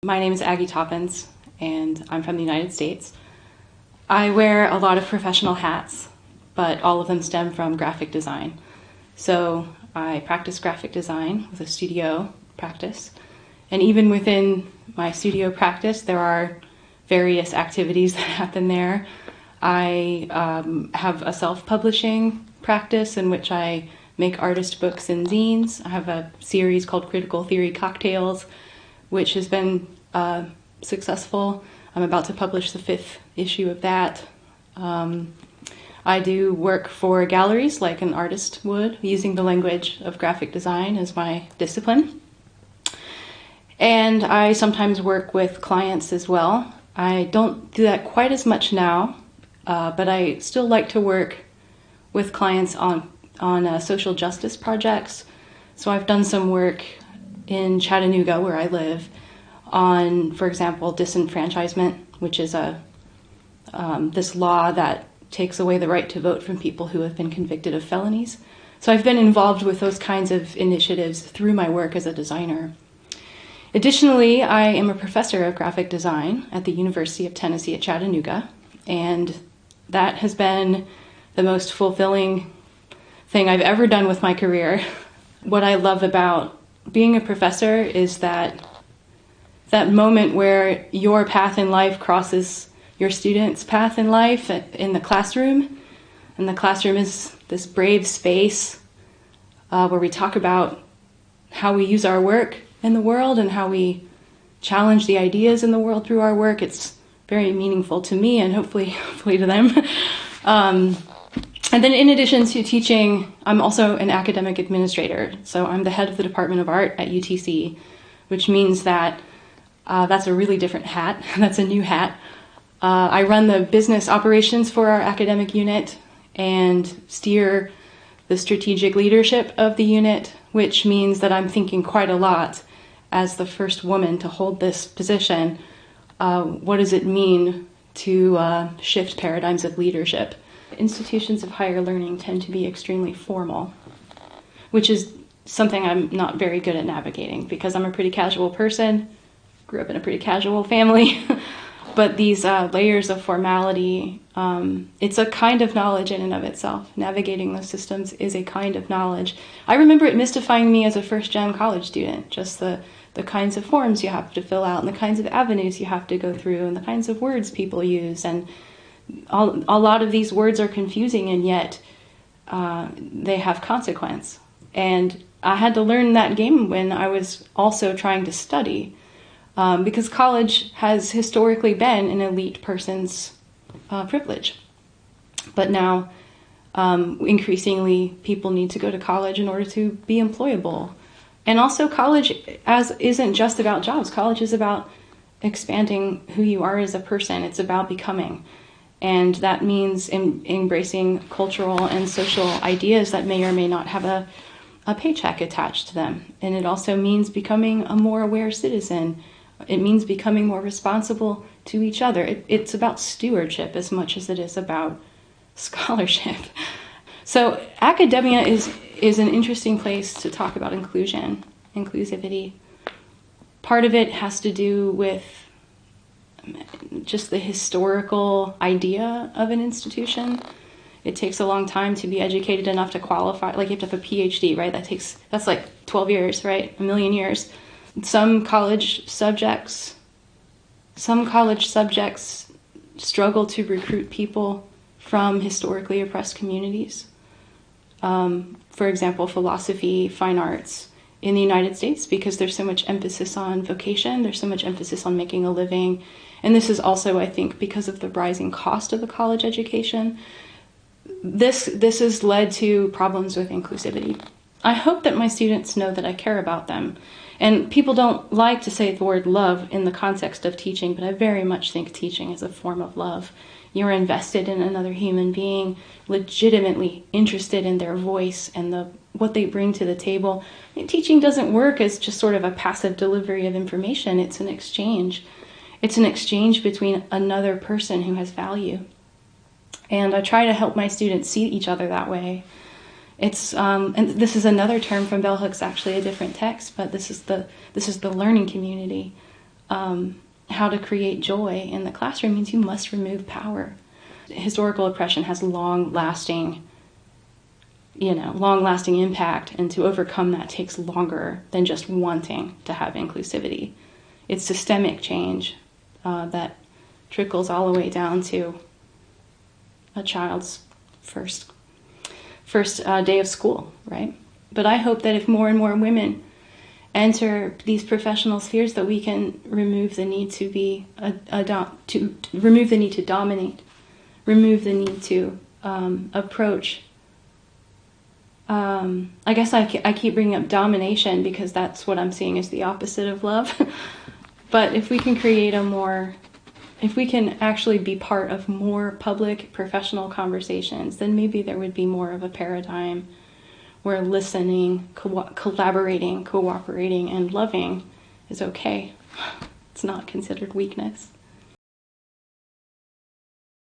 My name is AGGIE Toppins, and I'm from the United States. I wear a lot of professional hats, but all of them stem from graphic design. So I practice graphic design with a studio practice, and even within my studio practice, there are various activities that happen there. I have a self-publishing practice in which I make artist books and zines. I have a series called Critical Theory Cocktails, which has been successful. I'm about to publish the 5th issue of that. I do work for galleries like an artist would, using the language of graphic design as my discipline. And I sometimes work with clients as well. I don't do that quite as much now, but I still like to work with clients on social justice projects. So I've done some work in Chattanooga, where I live, on, for example, disenfranchisement, which is this law that takes away the right to vote from people who have been convicted of felonies. So I've been involved with those kinds of initiatives through my work as a designer. Additionally, I am a professor of graphic design at the University of Tennessee at Chattanooga, and that has been the most fulfilling thing I've ever done with my career. What I love about being a professor is that moment where your path in life crosses your student's path in life in the classroom. And the classroom is this brave space where we talk about how we use our work in the world and how we challenge the ideas in the world through our work. It's very meaningful to me and hopefully to them. And then in addition to teaching, I'm also an academic administrator. So I'm the head of the Department of Art at UTC, which means that that's a really different hat. That's a new hat. I run the business operations for our academic unit and steer the strategic leadership of the unit, which means that I'm thinking quite a lot as the first woman to hold this position. What does it mean to shift paradigms of leadership? Institutions of higher learning tend to be extremely formal, which is something I'm not very good at navigating because I'm a pretty casual person, grew up in a pretty casual family, but these layers of formality, it's a kind of knowledge in and of itself. Navigating those systems is a kind of knowledge. I remember it mystifying me as a first-gen college student, just the kinds of forms you have to fill out and the kinds of avenues you have to go through and the kinds of words people use, and a lot of these words are confusing, and yet they have consequence. And I had to learn that game when I was also trying to study, because college has historically been an elite person's privilege. But now, increasingly, people need to go to college in order to be employable. And also, college isn't just about jobs. College is about expanding who you are as a person. It's about becoming. And that means embracing cultural and social ideas that may or may not have a paycheck attached to them. And it also means becoming a more aware citizen. It means becoming more responsible to each other. It's about stewardship as much as it is about scholarship. So academia is an interesting place to talk about inclusivity. Part of it has to do with just the historical idea of an institution. It takes a long time to be educated enough to qualify. Like, you have to have a PhD, right? That's like 12 years, right? A million years. Some college subjects struggle to recruit people from historically oppressed communities. For example, philosophy, fine arts in the United States, because there's so much emphasis on vocation, there's so much emphasis on making a living. And this is also, I think, because of the rising cost of the college education. This has led to problems with inclusivity. I hope that my students know that I care about them. And people don't like to say the word love in the context of teaching, but I very much think teaching is a form of love. You're invested in another human being, legitimately interested in their voice and what they bring to the table. And teaching doesn't work as just sort of a passive delivery of information. It's an exchange. It's an exchange between another person who has value. And I try to help my students see each other that way. And this is another term from Bell Hooks, actually a different text, but this is the learning community. how to create joy in the classroom means you must remove power. Historical oppression has long-lasting impact, and to overcome that takes longer than just wanting to have inclusivity. It's systemic change that trickles all the way down to a child's first day of school, right? But I hope that if more and more women enter these professional spheres, that we can remove the need to remove the need to dominate, remove the need to approach. I guess I keep bringing up domination because that's what I'm seeing as the opposite of love. But if we can if we can actually be part of more public professional conversations, then maybe there would be more of a paradigm where listening, collaborating, cooperating, and loving is okay. It's not considered weakness.